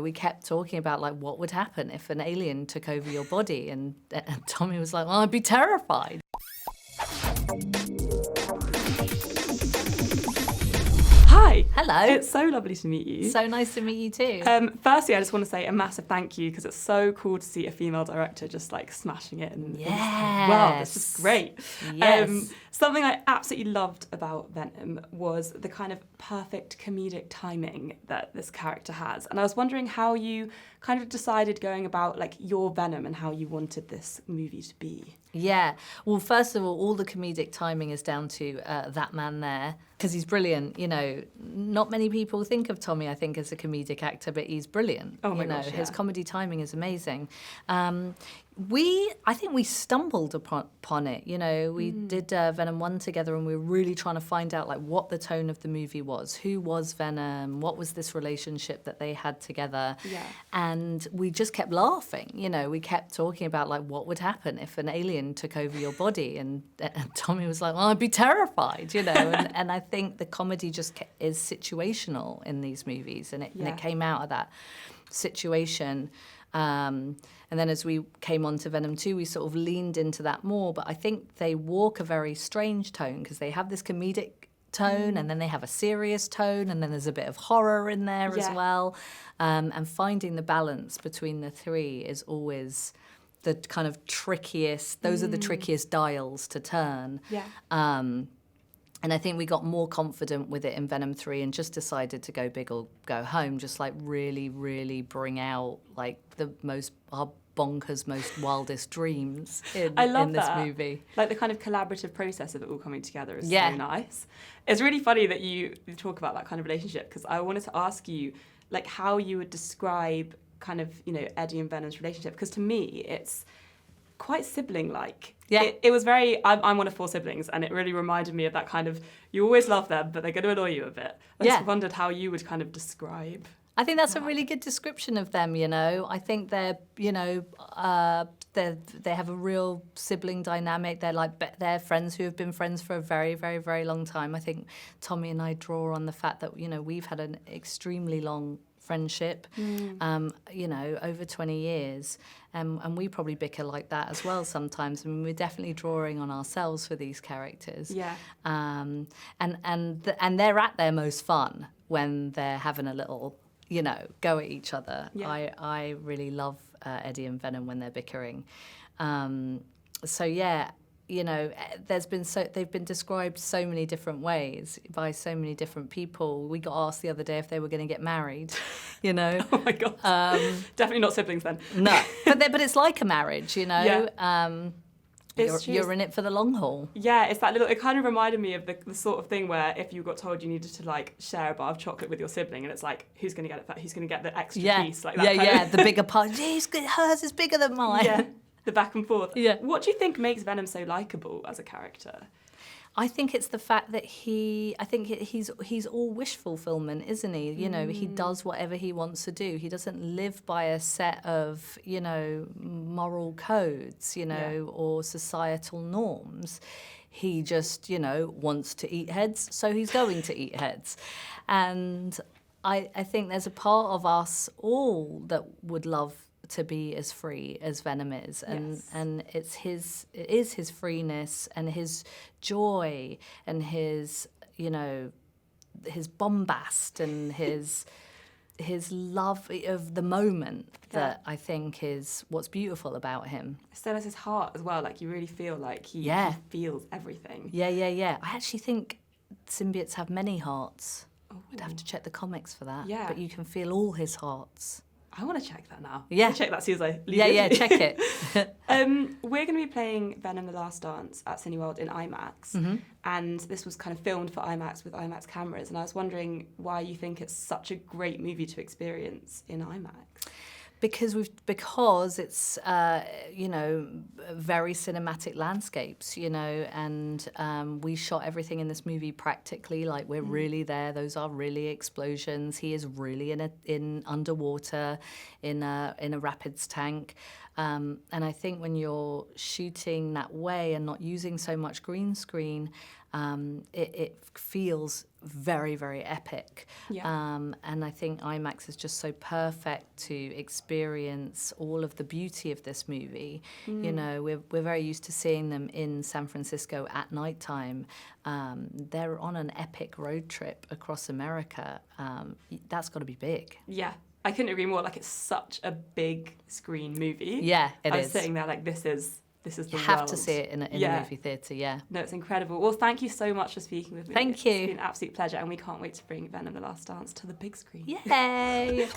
we kept talking about like what would happen if an alien took over your body, and Tommy was like, well, I'd be terrified. Hi. Hello. It's so lovely to meet you. So nice to meet you too. Firstly, I just want to say a massive thank you because it's so cool to see a female director just like smashing it. And wow, this is great. Yes. Something I absolutely loved about Venom was the kind of perfect comedic timing that this character has. And I was wondering how you kind of decided going about like your Venom and how you wanted this movie to be. Yeah. Well, first of all the comedic timing is down to that man there, because he's brilliant. Not many people think of Tommy, I think, as a comedic actor, but he's brilliant. Oh my gosh, his comedy timing is amazing. I think we stumbled upon it. We did Venom 1 together, and we were really trying to find out like what the tone of the movie was. Who was Venom? What was this relationship that they had together? Yeah. And we just kept laughing. We kept talking about like what would happen if an alien took over your body, and Tommy was like, well, I'd be terrified. And I think the comedy just is situational in these movies, and it came out of that situation. And then as we came on to Venom 2, we sort of leaned into that more. But I think they walk a very strange tone because they have this comedic tone and then they have a serious tone and then there's a bit of horror in there as well. And finding the balance between the three is always the kind of trickiest, those are the trickiest dials to turn. Yeah. And I think we got more confident with it in Venom 3 and just decided to go big or go home, just like really, really bring out like our bonkers, most wildest dreams in this movie. Like the kind of collaborative process of it all coming together is so nice. It's really funny that you talk about that kind of relationship, because I wanted to ask you like how you would describe kind of, Eddie and Venom's relationship, because to me it's quite sibling-like. Yeah. It was very, I'm one of 4 siblings, and it really reminded me of that kind of, you always love them, but they're going to annoy you a bit. I just wondered how you would kind of describe. I think that's a really good description of them, I think they're, they have a real sibling dynamic. They're friends who have been friends for a very, very, very long time. I think Tommy and I draw on the fact that, we've had an extremely long friendship, over 20 years. And we probably bicker like that as well sometimes. I mean, we're definitely drawing on ourselves for these characters. Yeah. And they're at their most fun when they're having a little, go at each other. Yeah. I really love Eddie and Venom when they're bickering. They've been described so many different ways by so many different people. We got asked the other day if they were going to get married, Oh my God. Definitely not siblings then. No, but it's like a marriage, Yeah. You're in it for the long haul. Yeah, it's that it kind of reminded me of the sort of thing where if you got told you needed to like share a bar of chocolate with your sibling, and it's like, who's going to get it? Who's going to get the extra piece? Like that the bigger part. Hers is bigger than mine. Yeah, the back and forth. Yeah. What do you think makes Venom so likeable as a character? I think it's the fact that he's all wish fulfillment, isn't he? He does whatever he wants to do. He doesn't live by a set of, moral codes, or societal norms. He just, wants to eat heads, so he's going to eat heads. And I think there's a part of us all that would love to be as free as Venom is, and it is his freeness and his joy and his his bombast and his love of the moment that I think is what's beautiful about him. So is his heart as well. Like you really feel like he feels everything. Yeah. I actually think symbiotes have many hearts. I'd have to check the comics for that. Yeah. But you can feel all his hearts. I want to check that now. Yeah. I'll check that as soon as I leave. Yeah, check it. We're going to be playing Venom: The Last Dance at Cineworld in IMAX. And this was kind of filmed for IMAX with IMAX cameras. And I was wondering why you think it's such a great movie to experience in IMAX. Because it's very cinematic landscapes, and we shot everything in this movie practically, like we're really there. Those are really explosions. He is really in underwater in a rapids tank, and I think when you're shooting that way and not using so much green screen, it feels very, very epic. Yeah. And I think IMAX is just so perfect to experience all of the beauty of this movie. You know, we're very used to seeing them in San Francisco at nighttime. They're on an epic road trip across America. That's got to be big. Yeah. I couldn't agree more. Like, it's such a big screen movie. Yeah, it is. I was sitting there like, this is the world. You have to see it in a movie theatre, yeah. No, it's incredible. Well, thank you so much for speaking with me. Thank you. It's been an absolute pleasure, and we can't wait to bring Venom: The Last Dance to the big screen. Yay!